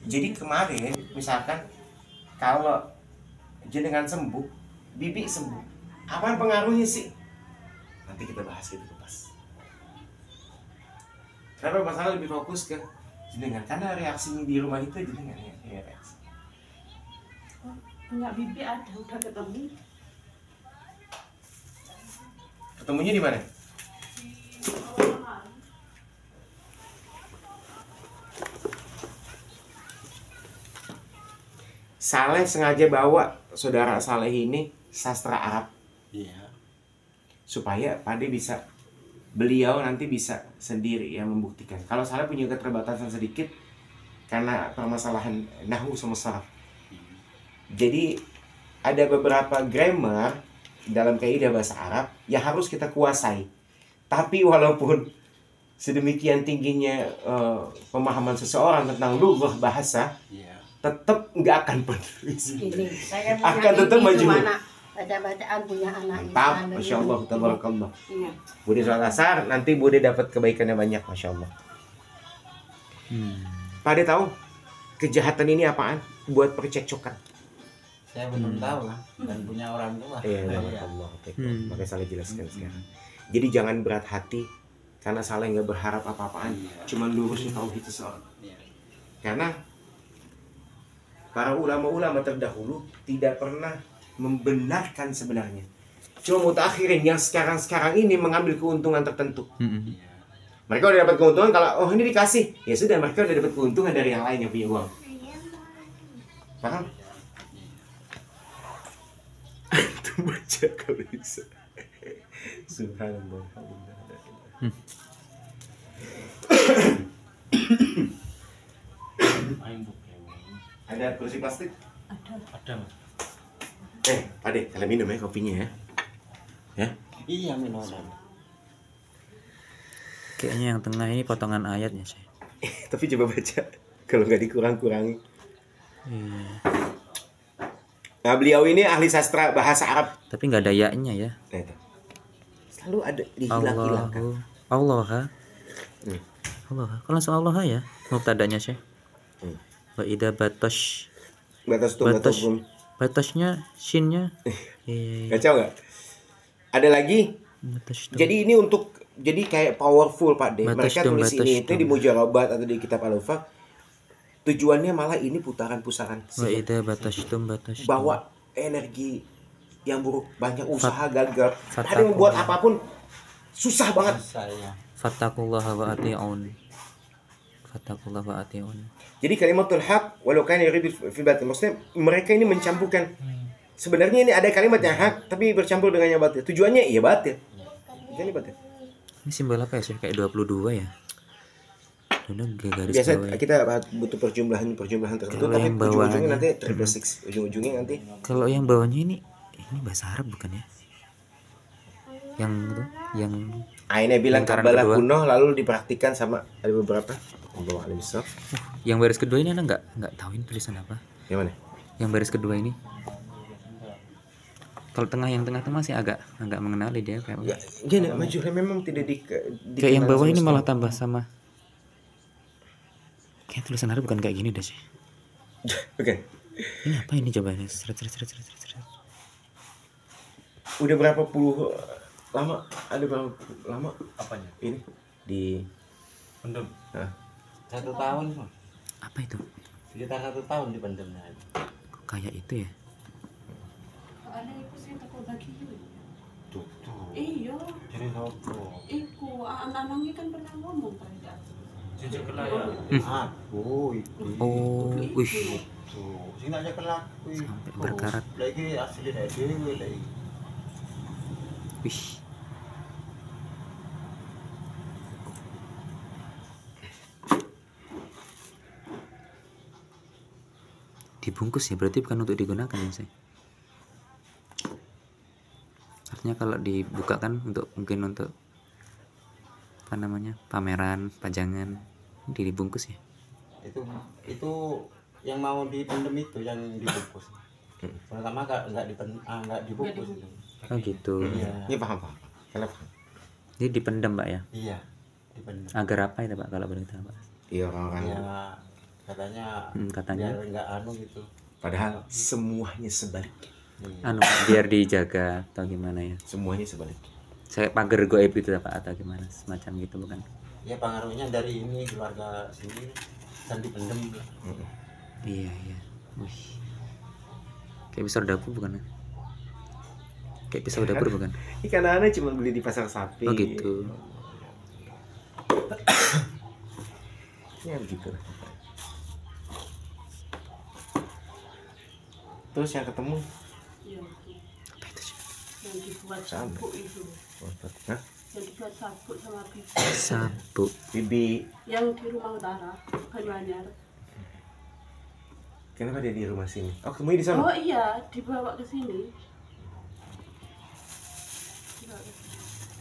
Jadi kemarin misalkan kalau jenengan sembuh, bibi sembuh, apa pengaruhnya sih? Nanti kita bahas itu pas. Karena masalah lebih fokus ke jenengan, karena reaksinya di rumah itu jenengan ya reaksi. Punya bibi ada, udah ketemu. Ketemunya di mana? Saleh sengaja bawa saudara Saleh ini sastra Arab. Iya. Supaya Pade bisa, beliau nanti bisa sendiri yang membuktikan. Kalau Saleh punya keterbatasan sedikit karena permasalahan nahwu sama saraf. Jadi ada beberapa grammar dalam kaidah bahasa Arab yang harus kita kuasai. Tapi walaupun sedemikian tingginya pemahaman seseorang tentang lughah bahasa, Iya. tetap nggak akan penuh. Ini saya Akan tetap maju. baca-bacaan punya anak. Mantap, masya Allah, tabarakallah. Iya. Bude sholat asar, nanti Bude dapat kebaikannya banyak, masya Allah. Pade tahu kejahatan ini apaan? Buat percekcokan. Saya belum tahu kan, dan punya orang tua. Iya, Allah. Makanya Saleh jelaskan sekarang. Jadi jangan berat hati karena Saleh nggak berharap apa-apaan, cuma lurusin tauhid seseorang. Iya. Karena para ulama-ulama terdahulu tidak pernah membenarkan sebenarnya. Cuma mutakhirin yang sekarang ini mengambil keuntungan tertentu. Iya. Mereka udah dapat keuntungan kalau oh ini dikasih, ya sudah mereka udah dapat keuntungan dari yang lain yang punya uang. Paham? Itu baca kalau bisa. Subhanallah. Ada kursi plastik? Ada Mas. Pade, kalian minum ya kopinya ya. Ya. Iya minum ada. Kayaknya yang tengah ini potongan ayatnya sih. Tapi coba baca kalau nggak dikurang-kurangi. Iya. Nah, beliau ini ahli sastra bahasa Arab. Tapi nggak ada ya-nya ya. Nah, itu. Selalu ada dihilang-hilangkan. Allah. Hmm. Allah. Kalau langsung Allah ya. Mubtadanya sih. Wa idza batash. Batasnya shinnya. Iya. Kacau nggak? Ada lagi. Jadi ini untuk jadi kayak powerful Pak De. Mereka tulis ini itu di Mujarabat atau di kitab Al-Wafaq. Tujuannya malah ini putaran-pusaran. Wa idza batashtum. Bawa energi yang buruk, banyak usaha gagal. Ada yang membuat apapun susah banget. Saya. Fattaqullaha wa ati'un. Jadi kalimatul haq walau kana yuridu fil batil. Maksudnya mereka ini mencampurkan. Sebenarnya ini ada kalimat yang hak tapi bercampur dengan yang batil. Tujuannya iya batil. Ini batil. Ini simbol apa ya sih? Kayak 22 ya. Garis biasa bawah ya. Kita butuh perjumlahan tertentu Kalau tapi yang ujung-ujungnya bawahnya, nanti triple six, ujungnya nanti. Kalau yang bawahnya ini bahasa Arab bukan ya? Yang itu, yang Aina bilang lingkaran kabalah kedua. kuno lalu dipraktikkan sama ada beberapa. Allah alim bisawab. Yang baris kedua ini Anda nggak tahu ini tulisan apa? Yang mana? Yang baris kedua ini. Kalau yang tengah itu masih agak mengenali dia kayak Ya, gini majulah memang tidak kayak yang bawah ini malah tambah sama. Kayak tulisan Arab bukan kayak gini deh sih. Oke. Ini apa ini coba ini? Seret. Udah berapa puluh lama? Ada berapa lama Apanya? ini di Pendem. Hah? 1 tahun Mas. Apa itu? Sekitar 1 tahun di pendemnya. Kok kayak itu ya? Ada iku sih teko bagi yo. Tuh. Iya, Jadi sopo? iku anak-anaknya kan pernah ngomong pada. Cincin kelaya. Aku itu. Oh, wih. Tuh, sing aja kelaku. Sampai berkarat. Lagi asli dari dhewe lagi. Wih. Dibungkus ya, berarti bukan untuk digunakan ya sih. Artinya kalau dibuka kan mungkin untuk apa namanya, pameran, pajangan, dibungkus ya. Itu yang mau dipendem itu yang dibungkus. Pertama nggak dibungkus itu. Oh gitu. Iya. Ini paham. Kenapa? Jadi dipendam Pak ya. Iya, dipendem. Agar apa itu Pak kalau boleh tahu Pak? Iya orang-orang Ya katanya Katanya biar nggak anu gitu. Padahal semuanya sebaliknya. anu biar dijaga atau gimana ya? Semuanya sebaliknya. Saya pagar goib itu Pak atau gimana semacam gitu bukan? Ya pengaruhnya dari ini keluarga sendiri dan dipendem. Iya iya. Wih. Kayak pisau dapur bukan? Kayak pisau dapur bukan? Ikan aneh cuma beli di pasar sapi. Oh gitu. Ya begitu. Terus yang ketemu Iya, Apa itu sih? yang dibuat Sama. sabuk itu. Hah? Yang dibuat sabuk sama bibi. Sabuk. Bibi, Yang di rumah utara, Banyuanyar. kenapa dia di rumah sini? Oh, ketemunya di sana. Oh iya, dibawa ke sini.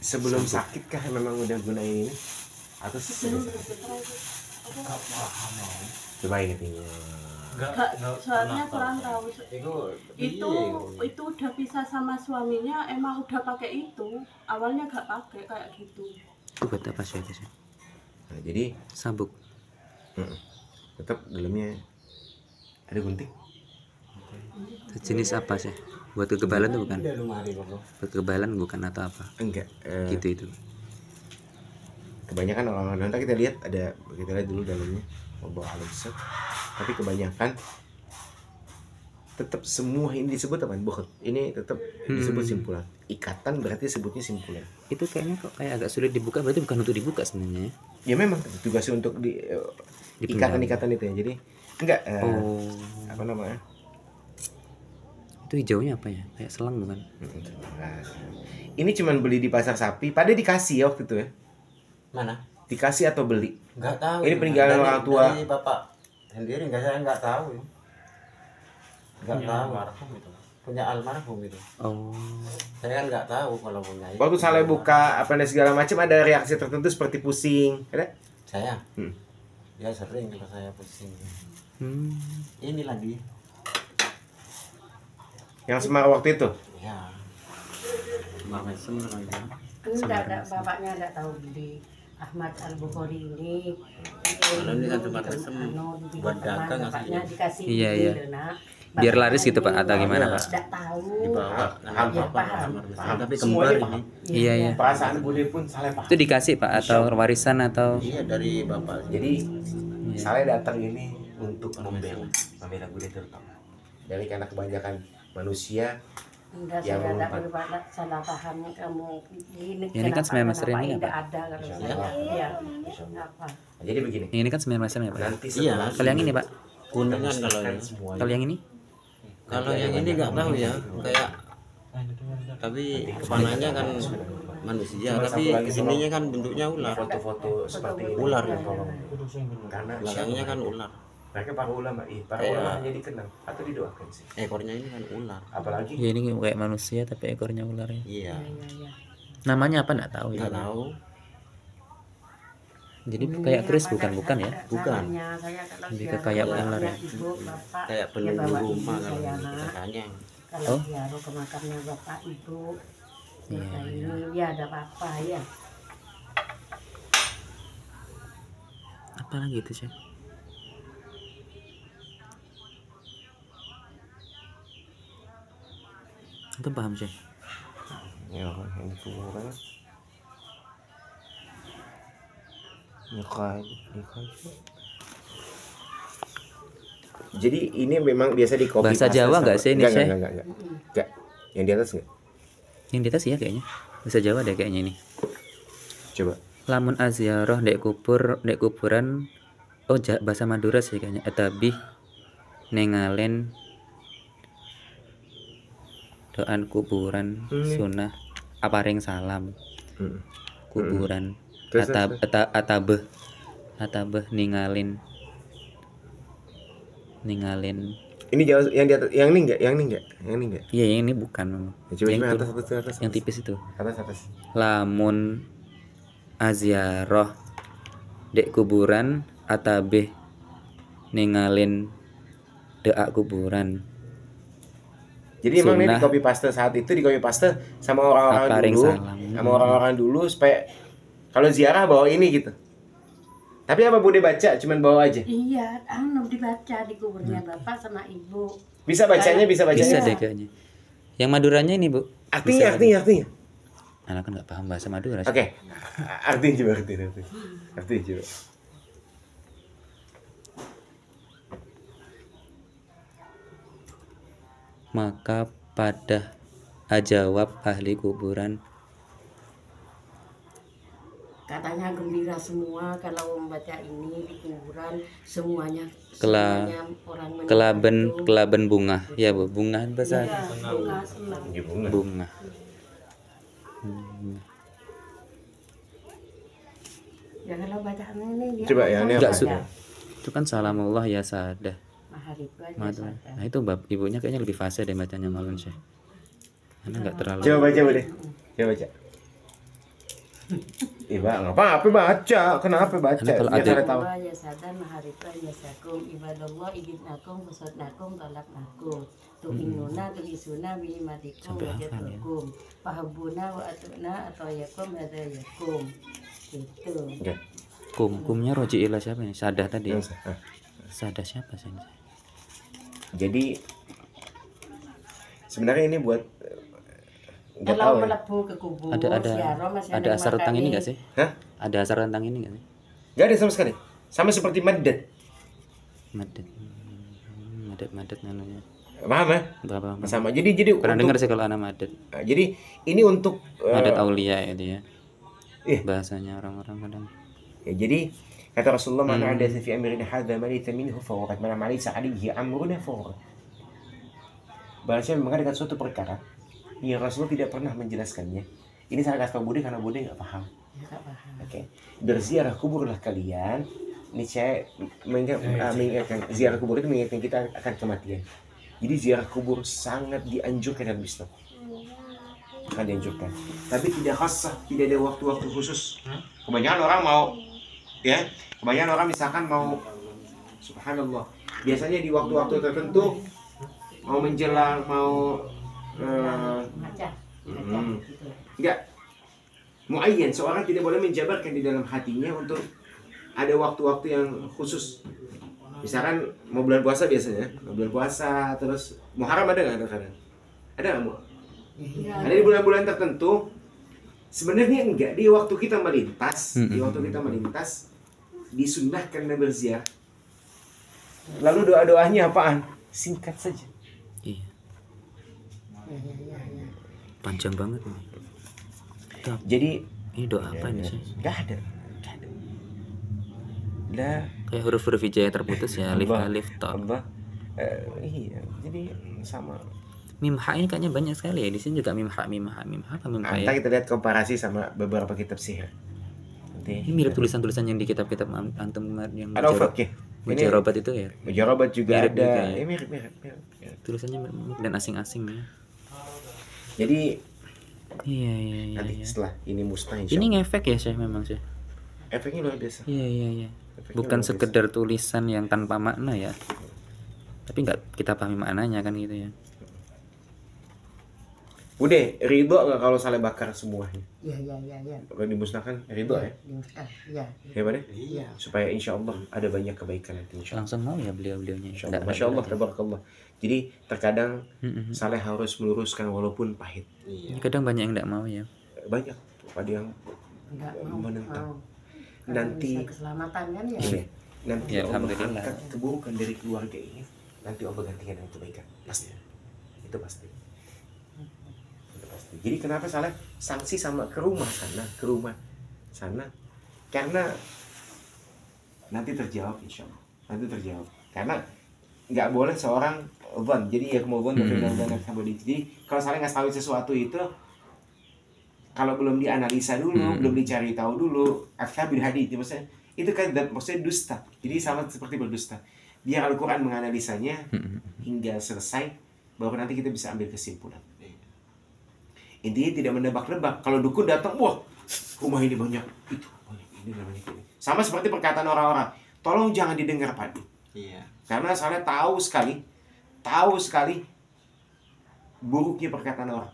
Sebelum sakit kah memang udah gunain ini? Atau Sebelum sudah sakit? bercerai itu. Coba ingetinnya. Enggak, soalnya kurang tahu. Itu udah pisah sama suaminya, emang udah pakai itu. Awalnya gak pakai kayak gitu. Itu buat apa sih itu sih? Nah, jadi Sabuk. tetap dalamnya ada gunting. Sejenis apa sih? Buat kekebalan tuh bukan? Ada lemari kok. Buat kekebalan bukan atau apa? Enggak. Gitu itu. Kebanyakan orang-orang nanti kita lihat dulu dalamnya bawa alusat. Tapi kebanyakan tetap semua ini disebut apa? Bohot. Ini tetap disebut simpulan. Ikatan berarti sebutnya simpulan. Itu kayaknya kok kayak agak sulit dibuka, berarti bukan untuk dibuka sebenarnya. Ya memang tugasnya untuk ikatan-ikatan itu ya. Jadi enggak Oh. apa namanya? Itu hijaunya apa ya? Kayak selang bukan? Nah, ini cuman beli di pasar sapi. Pada dikasih ya waktu itu ya. Mana? Dikasih atau beli? Nggak tahu. Ini peninggalan orang tua. Dari bapak sendiri saya nggak tahu. Nggak tahu. Punya almarhum itu. Oh. Saya kan nggak tahu kalau punya. itu. Waktu Saleh buka apa dan segala macam ada reaksi tertentu seperti pusing, ada? Saya. Ya sering kalau saya pusing. Ini lagi. Yang Semarang waktu itu? Ya. Enggak ada, bapaknya enggak tahu beli Ahmad Al-Bukhari ini. Kalau ini kan tempat mesem buat dagang Bapaknya aslinya. dikasih Iya, beli, iya. Nak. Biar Bapaknya laris gitu, Pak, ini atau gimana, Pak? Enggak tahu. Dibawa Paham, Ya, apa paham. Paham. tapi Semuanya kembar paham. ini. Iya iya. Perasaan Bude pun Saleh paham. Itu dikasih Pak atau warisan atau? Iya dari bapak. Jadi Saleh datang ini untuk membela Bude terutama. Dari karena kebanyakan manusia Enggak, yang saya enggak mengumpat. berpada salah paham kamu ini. Ini kan semester ini, enggak Pak. ada kalau Insya saya. Allah. Iya. Apa? Nah, jadi begini. Ini kan 9 macam ya Pak? Nanti Iya. setelah Kalau yang ini Pak? Kuningan kalau kan ini. semuanya. Kalau yang ini? Kalau yang ini nggak tahu ya, kayak tapi kepalanya kan manusia, tapi kesininya kan bentuknya ular. Foto-foto seperti ini. Ular. Karena Belakangnya kan ular. mereka para ulama, para Kayak- ulama hanya dikenal atau didoakan sih. Ekornya ini kan ular. Apalagi Ya ini kayak manusia tapi ekornya ular ya. Iya. Iya. Namanya apa enggak tahu ya. Nggak tahu. Jadi kayak keris bukan ya? Bukan. Lebih ke kayak ular ya. Kayak penunggu rumah kalau katanya. Kalau Oh. ziarah ke makamnya bapak ibu, Iya, kita iya. ini ya ada apa ya? Apa lagi itu sih? Itu paham sih. ya yang dikuburkan. Nyokai. Jadi ini memang biasa di copy Bahasa paste Jawa sama- nggak sih ini, Syekh? Enggak. Yang di atas enggak? Yang di atas ya kayaknya. Bahasa Jawa deh kayaknya ini. Coba. Lamun aziarah dek kuburan. Oh, bahasa Madura sih kayaknya. Etabih nengalen doan kuburan sunah aparing salam Hmm. kuburan Terus, atabeh ninggalin Ini jauh yang di atas, yang ini enggak? iya yang ini bukan Ya, coba yang coba itu atas. yang tipis itu. Atas. Lamun aziarah dek kuburan atabeh ninggalin doa kuburan. Jadi emang ini Sunnah. di copy paste saat itu di copy paste sama orang-orang Aparing dulu, salam. sama orang-orang dulu supaya kalau ziarah bawa ini gitu. Tapi apa Bude baca? Cuman bawa aja. Iya, dibaca di kuburnya bapak sama ibu. Bisa bacanya, bisa bacanya. Bisa deh kayaknya. Yang Maduranya ini, Bu. Artinya. Anak kan nggak paham bahasa Madura. Oke. Artinya coba. Artinya coba. Maka pada ajawab ahli kuburan, Katanya gembira semua kalau membaca ini di kuburan, semuanya Kela- orang kelaben bunga. Ya, Bu, bunga bahasa Ya, bunga senang. Ini bunga. bunga. Ya kalau bacaan ini dia Coba ya, ini Enggak apa? sudah. Itu kan salamullah ya sadah. Maharibu aja Madura. sadar. Nah, itu bab ibunya kayaknya lebih fase deh bacanya Maulana Syekh. Karena enggak terlalu. Coba baca Bude. Coba baca. Iba, ngapa baca? Kenapa baca? Karena kalau Biar ada- kalian tahu. Allah ya sadar maharibu ya sakum ibadallah idinakum fasodnakum talabnakum tu'minuna tu'isuna bi'imatikum Sampai hafal ya. wajatukum fahabuna wa atuna atau yakum ada yakum gitu. Oke. Kumnya roji'ilah siapa ini? Sadah tadi. Yang sah. Ah. Sadah siapa sih? Jadi sebenarnya ini buat nggak tahu Kalau ya. melebu ke kubur Ada siaroh masih ada asar tentang ini enggak sih? Hah? Ada asar tentang ini enggak sih? Nggak ada sama sekali. Sama seperti madad. Madet. Madet namanya. Paham ya? Berapa? Sama. Jadi Pernah untuk, dengar sih kalau anak madet. jadi ini untuk Madet aulia itu ya. Iya. Bahasanya orang-orang kadang. ya, jadi kata Rasulullah man ada fi amrina hadza man laysa minhu fa huwa qad man laysa alayhi amruna fa huwa. Bahasanya mengadakan suatu perkara yang Rasulullah tidak pernah menjelaskannya. Ini saya kasih tahu Bude karena Bude nggak paham. Ya, nggak paham. Oke, berziarah kuburlah kalian. Ini saya mengingatkan ziarah kubur itu mengingatkan kita akan kematian. Jadi ziarah kubur sangat dianjurkan dalam Islam. Akan dianjurkan. Tapi tidak khasah, tidak ada waktu-waktu khusus. Kebanyakan orang mau, ya, kebanyakan orang misalkan mau, subhanallah. Biasanya di waktu-waktu tertentu mau menjelang, mau Baca gitu. enggak muayyan, seorang tidak boleh menjabarkan di dalam hatinya untuk ada waktu-waktu yang khusus. Misalkan mau bulan puasa biasanya, mau bulan puasa terus Muharram ada nggak kadang? Ada nggak Mu? Ada di bulan-bulan tertentu. Sebenarnya enggak, di waktu kita melintas, disunnahkan berziarah. Lalu doa-doanya apaan? Singkat saja. Iya. Panjang banget ini. Jadi Ini doa apa ini sih? nggak ada. Lah, Kayak huruf-huruf hijaya terputus ya, alif Allah. alif ta. Allah. Iya, jadi sama. Mim ha ini kayaknya banyak sekali ya. Di sini juga mim ha apa mim ha Nanti ya? kita lihat komparasi sama beberapa kitab sihir. Ini mirip tulisan-tulisan yang di kitab-kitab antum yang Ada fakih. mujarobat itu ya. Mujarobat juga Mirip ada. juga ya. Mirip. Tulisannya mirip dan asing-asing ya. Jadi Iya. nanti setelah ini musnah insya Ini Allah. ngefek ya Syekh memang Syekh. Efeknya luar biasa. Iya. Efeknya Bukan luar biasa. sekedar tulisan yang tanpa makna ya. Tapi nggak kita pahami maknanya kan gitu ya. Udah, ridho nggak kalau saleh bakar semuanya? Ya. Kalau dimusnahkan, ridho ya? Ya. Ya Pak? Iya. Supaya insya Allah ada banyak kebaikan nanti insya Allah. Langsung mau ya beliau-beliaunya. Insya Allah. Masya Allah, tabarakallah. Jadi terkadang Mm-mm. saleh harus meluruskan walaupun pahit. Kadang banyak yang nggak mau ya. Banyak pada yang Enggak mau. menentang. Karena Nanti bisa keselamatan kan ya. ini, nanti Ya, Allah alhamdulillah. angkat keburukan dari keluarga ini. Nanti Allah gantikan dengan kebaikan. Pasti. Itu pasti. Itu pasti. Jadi kenapa saleh sanksi sama ke rumah sana? Karena nanti terjawab insya Allah. Nanti terjawab. Karena nggak boleh seorang zon. Jadi ya kemudian jadi kalau saleh nggak tahu sesuatu itu, kalau belum dianalisa dulu, belum dicari tahu dulu, aksabil hadits maksudnya itu kan maksudnya dusta. Jadi sama seperti berdusta. Biar Al-Quran menganalisanya hingga selesai, baru nanti kita bisa ambil kesimpulan. Intinya tidak menebak-nebak. Kalau dukun datang, wah rumah ini banyak itu, banyak ini namanya ini. Sama seperti perkataan orang-orang, tolong jangan didengar padu. Iya. Karena saya tahu sekali buruknya perkataan orang.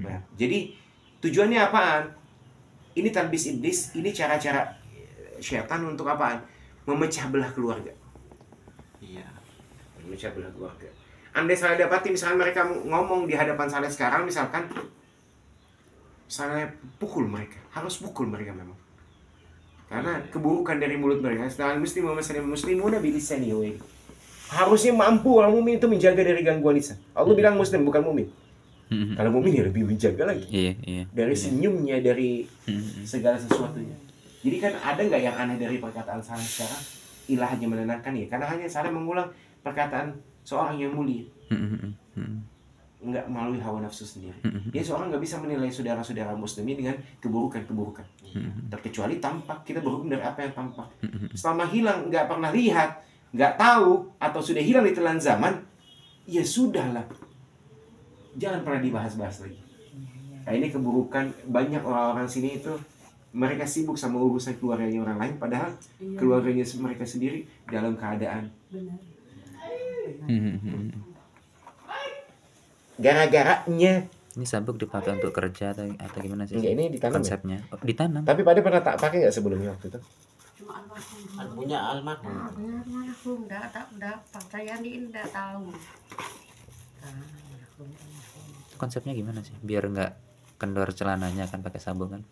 Nah, jadi tujuannya apaan? Ini talbis iblis, ini cara-cara syaitan untuk apaan? Memecah belah keluarga. Iya. Memecah belah keluarga. Andai saya dapati misalnya mereka ngomong di hadapan saya sekarang, misalkan saya pukul mereka, harus pukul mereka memang. Karena keburukan dari mulut mereka. Sedangkan muslimuna bilisani wa harusnya mampu orang mukmin itu menjaga dari gangguan lisan. Allah bilang muslim bukan mukmin. Kalau mukmin ya lebih menjaga lagi. Iya. Dari senyumnya, dari segala sesuatunya. Jadi kan ada nggak yang aneh dari perkataan saya sekarang? Ilah hanya menenangkan ya, karena hanya saya mengulang perkataan seorang yang mulia, nggak melalui hawa nafsu sendiri. Jadi seorang nggak bisa menilai saudara-saudara muslimin dengan keburukan-keburukan, terkecuali tampak. Kita berhukum dari apa yang tampak. Selama hilang, nggak pernah lihat, nggak tahu, atau sudah hilang di telan zaman, ya sudahlah, jangan pernah dibahas-bahas lagi. Nah ini keburukan banyak orang-orang sini itu, mereka sibuk sama urusan keluarganya orang lain, padahal keluarganya mereka sendiri dalam keadaan. Gara-garanya Ini sabuk dipakai untuk kerja atau gimana sih? enggak, ini ditanam konsepnya. Oh, ditanam. Tapi pada pernah tak pakai nggak sebelumnya waktu itu? Cuma almarhum. Punya almarhum. Almarhum enggak pakaian ini enggak tahu. Konsepnya gimana sih? Biar nggak kendor celananya kan pakai sabuk kan?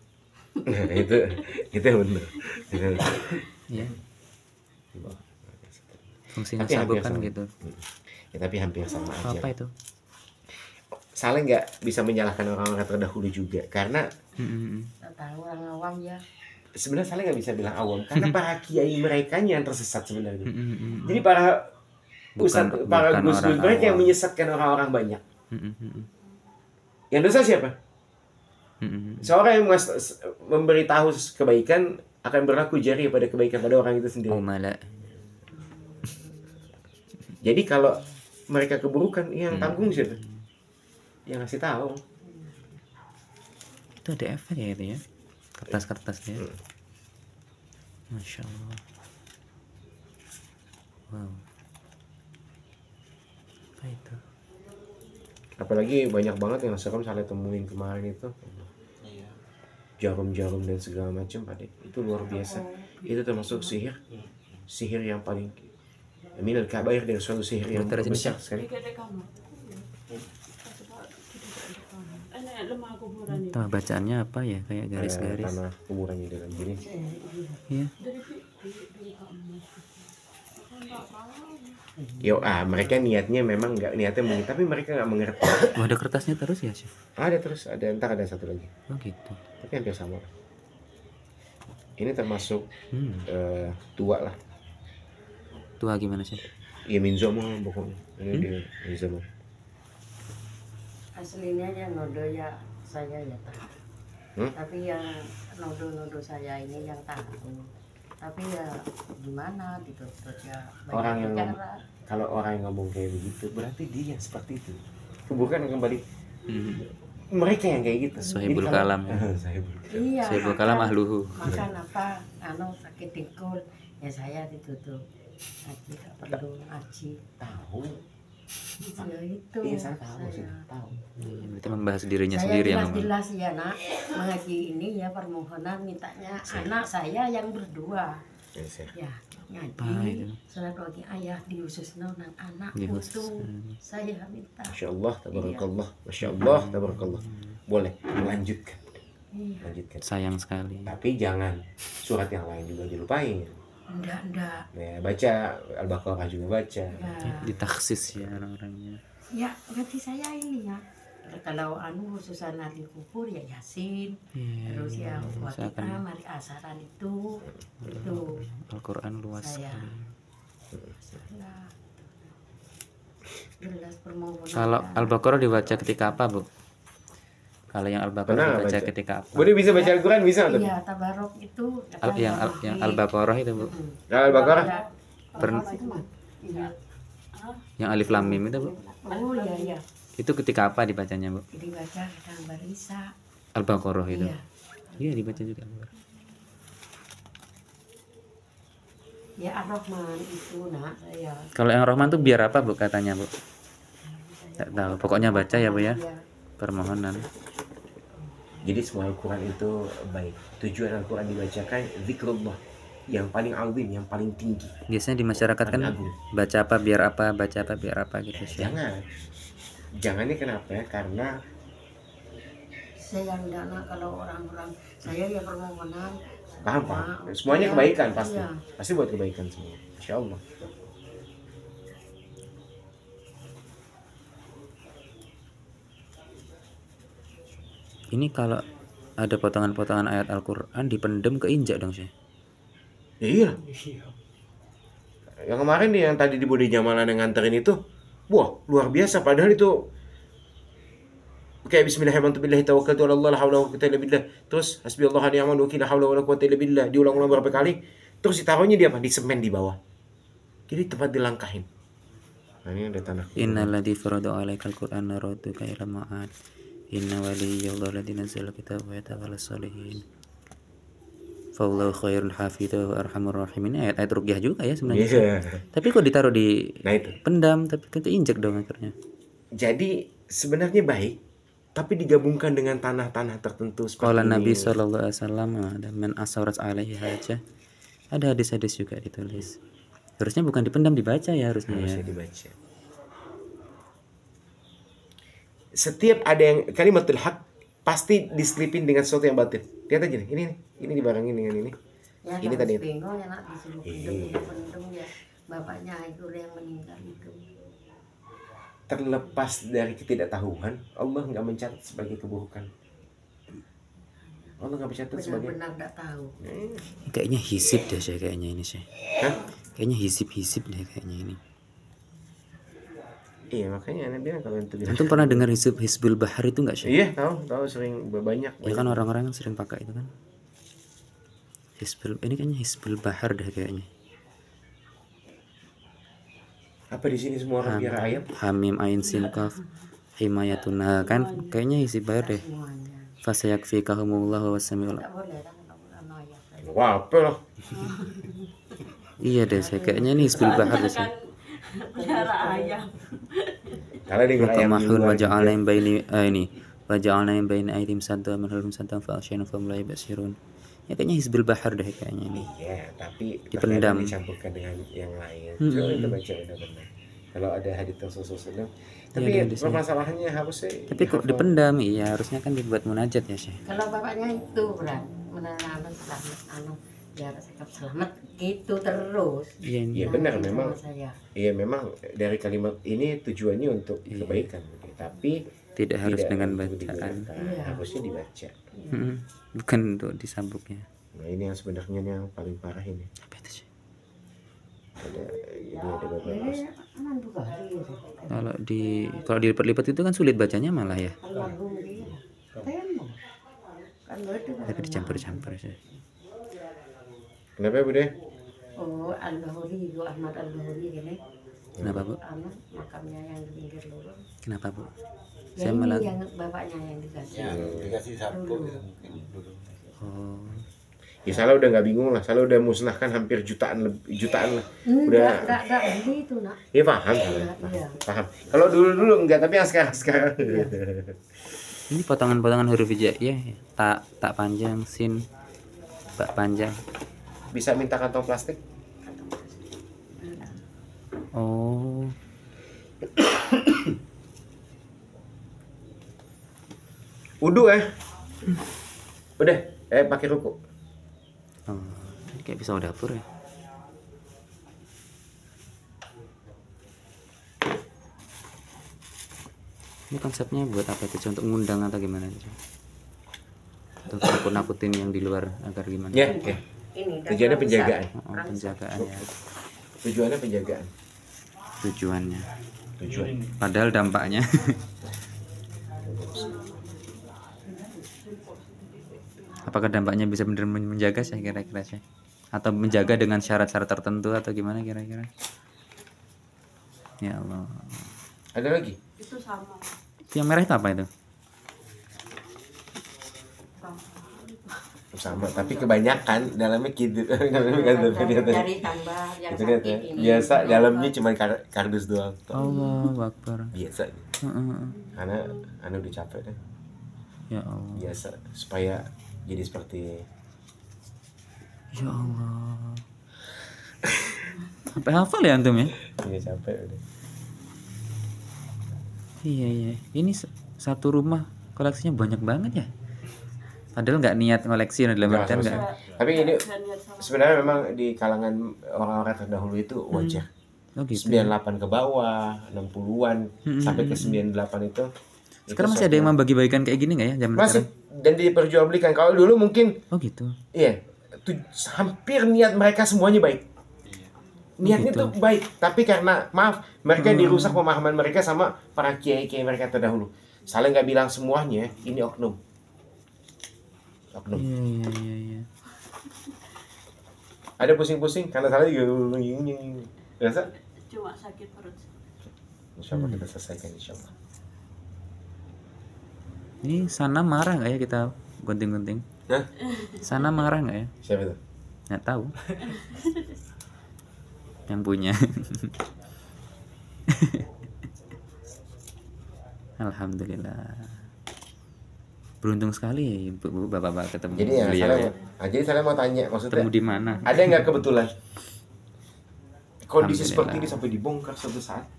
itu benar. Iya. Fungsinya Tapi sabuk hampir kan sama. gitu. Ya, tapi hampir sama aja. Apa itu? Saleh nggak bisa menyalahkan orang-orang terdahulu juga, karena Enggak tahu orang awam ya. sebenarnya Saleh nggak bisa bilang awam, karena para kiai mereka yang tersesat sebenarnya. Jadi para ustadz, para bukan gus-gus orang mereka yang awam. menyesatkan orang-orang banyak. Yang dosa siapa? Seorang yang memberitahu kebaikan akan berlaku jari pada kebaikan pada orang itu sendiri. Oh malah. Jadi kalau mereka keburukan, yang tanggung siapa? Yang ngasih tahu. Itu ada efek ya itu ya? Kertas-kertasnya. Masya Allah. Wow. Apa itu? Apalagi banyak banget yang serem saya temuin kemarin itu. Jarum-jarum dan segala macam, Pak. Itu luar biasa. Itu termasuk sihir yang paling minal kabair, dari suatu sihir yang Dokter, sini, besar Cak. sekali. Di kamar. Enak lemah kuburan itu. Tuh bacaannya apa ya? Kayak garis-garis. Tanah kuburannya dalam gini. Iya. Dari kamar. Aku nggak tahu. Mereka niatnya memang nggak, niatnya mungkin, tapi mereka nggak mengerti. Oh, ada kertasnya terus ya, Chef? Ada terus, ntar ada satu lagi. Oh gitu. Tapi hampir sama. Ini termasuk tua lah. Tua gimana sih? Ya min zaman pokoknya. Ini dia min zaman. Aslinya yang nodo ya saya ya tahu. Tapi yang nodo saya ini yang tahu. Tapi ya gimana gitu terus ya banyak Orang yang bicara. Kalau orang yang ngomong kayak begitu, berarti dia yang seperti itu. Bukan kembali mereka yang kayak gitu. Sohibul Jadi kalau- kalam. Sohibul kalam. Iya. Sohibul kalam ahluhu. Makan apa? Sakit dengkul. Ya saya ditutup. Ngaji gak perlu ngaji. Tahu. Ya itu. Iya, saya tahu sih. Tahu. Berarti membahas dirinya Saya sendiri ya memang. jelas-jelas ya nak mengaji ini ya permohonan mintanya anak saya yang berdua Yes, ya. ya Apa ngaji itu? surat wagi ayah diusus nang anak Diusus. itu saya minta. Masya Allah, tabarakallah. Masya Allah, tabarakallah. Boleh, lanjutkan. Iya. Lanjutkan. Sayang sekali. Tapi jangan surat yang lain juga dilupain. Enggak. Ya, baca Al-Baqarah juga baca. Ya. Ditaksis ya orang-orangnya. Ya, berarti saya ini ya. Kalau khususan nanti kubur ya Yasin. Iya. Terus ya Saya Waqiah, akan mari asaran itu Al-Quran luas saya sekali. masalah. Jelas permohonan. Kalau Al-Baqarah dibaca ketika apa, Bu? Kalau yang Al-Baqarah Pernah dibaca baca? ketika apa? Boleh bisa baca Al-Quran, bisa nggak? Iya, tabarok itu Yang Al-Baqarah itu, Bu. Kalau Al-Baqarah, Iya. Yang Alif Lam Mim itu, Bu. Oh iya. Itu ketika apa dibacanya, Bu? Dibaca sedang barisa. Al-Baqarah itu. Iya. Iya, dibaca juga Al-Baqarah. Ya Ar-Rahman itu nak saya. Kalau yang Rahman tuh biar apa, Bu, katanya, Bu? Tidak tahu. Pokoknya baca ya, Bu ya. Iya. Permohonan. jadi semua Al-Quran itu baik. Tujuan Al-Quran dibacakan zikrullah. yang paling azim, yang paling tinggi. Biasanya di masyarakat kan Paling agung. baca apa biar apa, baca apa biar apa gitu sih. Jangannya kenapa ya? Karena saya enggak nak, kalau orang-orang saya ya permohonan paham. Semuanya ya, kebaikan pasti. iya. Pasti buat kebaikan semua. Insya Allah. Ini kalau ada potongan-potongan ayat Al-Quran dipendem keinjak dong sih. Ya iya. Yang kemarin nih yang tadi di Budi Jamalan yang nganterin itu, wah luar biasa. Padahal itu kayak Bismillahirrahmanirrahim, tawakkaltu 'ala Allah, la haula wala quwwata illa billah. Terus hasbiyallahu wa ni'mal wakil, la haula wala quwwata illa billah. Diulang-ulang berapa kali? Terus ditaruhnya di apa? Di semen di bawah. Jadi tempat dilangkahin. Nah, ini ada tanah. Innalladzi farada 'alaikal Qur'ana raduka ila ma'ad. Inna waliyallahu alladzi nazzala kitaba wa yatawalla sholihin. Fallahu khairun hafidha wa arhamur rahimin. Ini ayat-ayat ruqyah juga ya sebenarnya. Iya. Tapi kok ditaruh di Nah itu. pendam, tapi kan injek dong akhirnya. Jadi sebenarnya baik, tapi digabungkan dengan tanah-tanah tertentu seperti Qala ini. Nabi sallallahu alaihi wasallam ada man asarat alaihi haja. Ada hadis-hadis juga ditulis. Harusnya bukan dipendam, dibaca ya harusnya ya. Harusnya dibaca. Setiap ada yang kalimatul haq pasti diselipin dengan sesuatu yang batil. Lihat aja nih, ini dibarengin dengan ini. Ya, Ini kalau tadi. bingung ya nak disuruh pendem ya bapaknya itu yang meninggal itu. Terlepas dari ketidaktahuan, Allah nggak mencatat sebagai keburukan. Allah nggak mencatat sebagai. Benar-benar nggak tahu. Kayaknya hisib deh sih kayaknya ini sih. Hah? Kayaknya hisib deh kayaknya ini. Iya, makanya Anda bilang kalau itu bilang. Antum pernah dengar Hizbul Bahar itu enggak sih? Iya, tahu sering banyak. Ya kan orang-orang kan sering pakai itu kan. Ini kayaknya Hizbul Bahar deh kayaknya. Apa di sini semua orang kira ayat? Hamim Ain Sin Kaf Himayatuna kan kayaknya Hizbul Bahar deh. Semuanya. Fasayakfikahumullahu wasamiul. Nggak boleh kan kalau ayat. Wah, apa loh? Iya deh, saya kayaknya ini Hizbul Bahar deh sih. Pelihara ayam. Kalau dengar ayat Mahun waja'alna yang baini ini waja'alna yang baini aidim sadda min halum sadda fa asyana fa mulai basirun. Ya kayaknya Hizbul Bahar deh kayaknya ini. Iya, tapi Dipendam. terkadang dicampurkan dengan yang lain. Coba kita baca benar-benar. Kalau ada hadits Rasulullah. Tapi ada di sini. permasalahannya harusnya. Tapi kok dipendam? Iya, harusnya kan dibuat munajat ya, Syekh. Kalau bapaknya itu berat menanam selamat biar tetap selamat gitu terus. Iya, ini. Iya benar Nah, itu memang. saya. Iya memang dari kalimat ini tujuannya untuk kebaikan, tapi Tidak harus dengan untuk bacaan. digunakan. Iya. Harusnya dibaca. Bukan untuk disabuknya. Nah ini yang sebenarnya ini yang paling parah ini. Apa itu, Syekh? Ini ada beberapa. Ini aman tuh kali ya. Kalau dilipat-lipat itu kan sulit bacanya malah ya. Almarhum dia. Temo. Kan itu kan. Tapi dicampur-campur sih. Kenapa ya, Bude? Oh, Al-Bahuri, Ibu Ahmad Al-Bahuri gini. Kenapa, Bu? Anu, makamnya yang di pinggir lurus. Kenapa, Bu? Ya Saya ini malah yang bapaknya yang dikasih. Dikasih sapu ya mungkin dulu. oh, Ya Salah udah nggak bingung lah. Salah udah musnahkan hampir jutaan lah. Udah. Enggak beli itu nak. Ya paham. Iya. Paham. Kalau dulu enggak, tapi yang sekarang. ini potongan-potongan huruf hijaiyah ya. Tak panjang, sin, bak panjang. Bisa minta kantong plastik? Oh, Wudu Udah, pakai ruku. oh, ini kayak pisau dapur ya. Ini konsepnya buat apa itu? Untuk ngundang atau gimana? Untuk nakut-nakutin yang di luar agar gimana? Ya. Ini Tujuannya penjagaan. Oh, penjagaan ya. Tujuannya penjagaan. Tujuannya. Tujuan. Padahal dampaknya. Apakah dampaknya bisa benar menjaga saya kira-kira sih? Atau menjaga dengan syarat-syarat tertentu atau gimana kira-kira? Ya Allah. Ada lagi? Itu sama. Yang merah itu apa itu? Sama, tapi kebanyakan dalamnya gitu. Dari tambah yang Itu kan sakit ini. biasa dalamnya cuma kardus doang. Allah Akbar. Biasa. Karena anu udah capek deh. Ya Allah. Biasa supaya jadi seperti Ya Allah. Sampai hafal ya antum ya? Iya capek udah. Iya. Ini satu rumah koleksinya banyak banget ya. Padahal nggak niat ngoleksi dalam Nggak, artian sama nggak. Tapi ini Dan niat sama sebenarnya memang di kalangan orang-orang terdahulu itu wajar. Oh gitu. 98 ke bawah, 60-an sampai ke 98 itu. Sekarang masih ada yang membagi-bagikan kayak gini nggak ya zaman Masih sekarang? dan diperjualbelikan. Kalau dulu mungkin Oh gitu. iya, hampir niat mereka semuanya baik. Niatnya gitu. tuh baik, tapi karena maaf mereka dirusak pemahaman mereka sama para kiai-kiai mereka terdahulu. Salah nggak bilang semuanya, ini oknum. Oknum. Iya. Ada pusing-pusing karena salah juga biasa. cuma sakit perut. Insya Allah kita selesaikan insya Allah. Ini sana marah nggak ya kita gunting-gunting? Hah? Sana marah nggak ya? Siapa itu? Nggak tahu. Yang punya. Alhamdulillah. Beruntung sekali ya ibu bapak-bapak ketemu Jadi ya, beliau ya. jadi saya mau tanya maksudnya Ketemu di mana? ada nggak kebetulan kondisi Alhamdulillah. seperti ini sampai dibongkar suatu saat?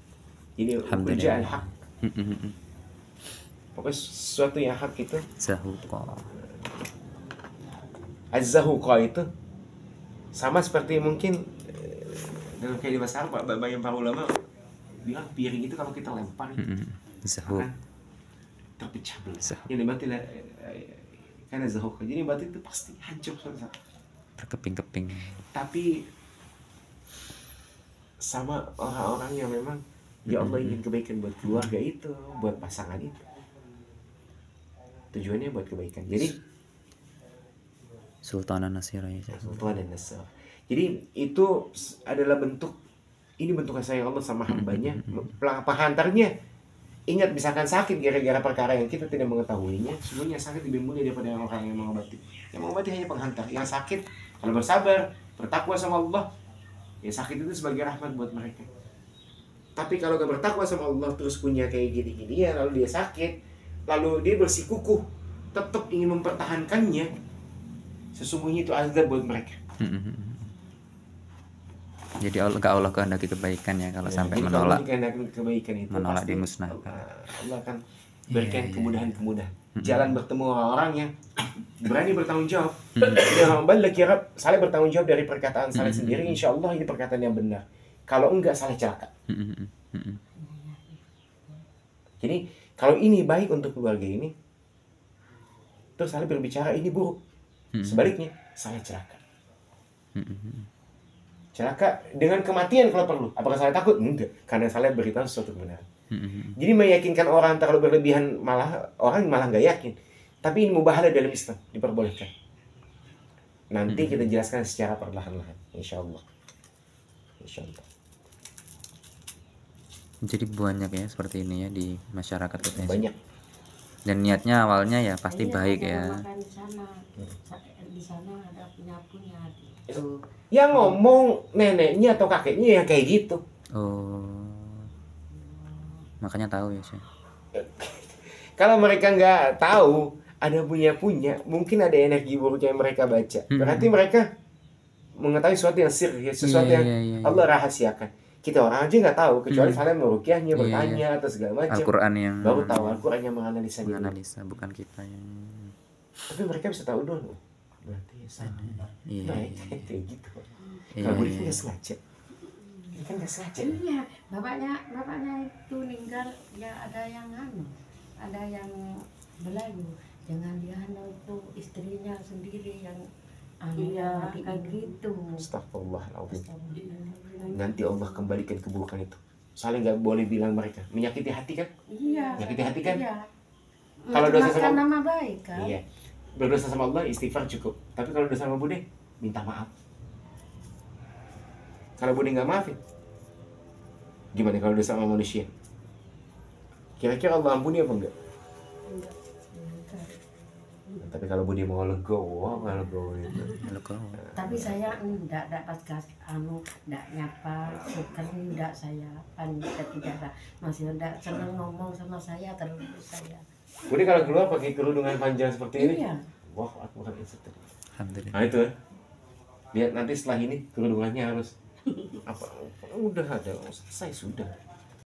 Ini Alhamdulillah. kerjaan hak. Pokoknya sesuatu yang hak itu Zahuqa. Az-zahuqa itu sama seperti mungkin dalam kayak di bahasa Arab banyak para ulama bilang piring itu kalau kita lempar Zahuq. akan terpecah belah. Zahuq. Yang berarti karena zahuqa. Jadi berarti itu pasti hancur suatu saat. Berkeping-keping. Tapi sama orang-orang yang memang ya Allah ingin kebaikan buat keluarga itu, buat pasangan itu. Tujuannya buat kebaikan. Jadi Sultanan Nasirah ya. Sultan dan Nasr. Jadi itu adalah bentuk kasih sayang Allah sama hambanya. Penghantarnya ingat misalkan sakit gara-gara perkara yang kita tidak mengetahuinya, semuanya sakit lebih mulia daripada orang yang mengobati. Yang mengobati hanya penghantar. Yang sakit kalau bersabar, bertakwa sama Allah, ya sakit itu sebagai rahmat buat mereka. Tapi kalau gak bertakwa sama Allah terus punya kayak gini-gini ya, lalu dia sakit, lalu dia bersikukuh tetap ingin mempertahankannya, sesungguhnya itu azab buat mereka. Jadi Allah kehendaki kebaikan ya kalau sampai jadi menolak. kalau dikehendaki kebaikan itu menolak pasti dimusnahkan. Allah akan berikan kemudahan-kemudahan. Jalan bertemu orang yang berani bertanggung jawab. Yang balik kira salah bertanggung jawab dari perkataan salah sendiri, insya Allah ini perkataan yang benar. Kalau enggak salah celaka. Jadi kalau ini baik untuk keluarga ini, terus salah berbicara ini buruk. Sebaliknya salah celaka. Celaka dengan kematian kalau perlu. Apakah salah takut? Enggak, karena salah beritahu sesuatu kebenaran. Jadi meyakinkan orang terlalu berlebihan malah orang malah nggak yakin. Tapi ini mubahalah dalam Islam, diperbolehkan. Nanti kita jelaskan secara perlahan-lahan, insya Allah. Insya Allah. Jadi banyak ya seperti ini ya di masyarakat kita. Banyak. Dan niatnya awalnya ya pasti baik ada ya. makan di sana ada punya gitu. Yang ngomong neneknya atau kakeknya yang kayak gitu. Oh. Makanya tahu ya sih. Kalau mereka nggak tahu ada punya, mungkin ada energi buruk yang mereka baca. Berarti mereka mengetahui sesuatu yang sir, sesuatu yang Allah rahasiakan. Kita orang aja nggak tahu, kecuali kalian meruqyahnya, bertanya atau segala macam. Al-Quran yang baru tahu, Al-Quran yang menganalisa diri. menganalisa, bukan kita yang. Tapi mereka bisa tahu dulu. Berarti ya sama. Iya. Baik, kayak gitu. Iya, Kalau boleh iya. nggak sengaja. Ini kan nggak sengaja. Iya, bapaknya itu meninggal ya ada yang ada yang belayu. Jangan dia itu istrinya sendiri yang Iya, mati kan gitu. Astagfirullahaladzim. Nanti Allah kembalikan keburukan itu. Saling nggak boleh bilang mereka menyakiti hati kan? Iya. Menyakiti hati kan? Iya. Kalau dosa Mencemarkan sama nama baik kan? iya, berdosa sama Allah istighfar cukup. Tapi kalau dosa sama Bude minta maaf. Kalau Bude nggak maafin, gimana kalau dosa sama manusia? Kira-kira Allah ampuni apa enggak? Tapi kalau Bude mau legowo itu. Tapi saya enggak pas enggak nyapa, bukan enggak saya tidak masih enggak senang ngomong sama saya terus saya. Bude kalau keluar pakai kerudungan panjang seperti ini. Iya. Wah, aku bukan itu. Alhamdulillah. Nah itu. Lihat nanti setelah ini kerudungannya harus apa? Udah ada, selesai sudah.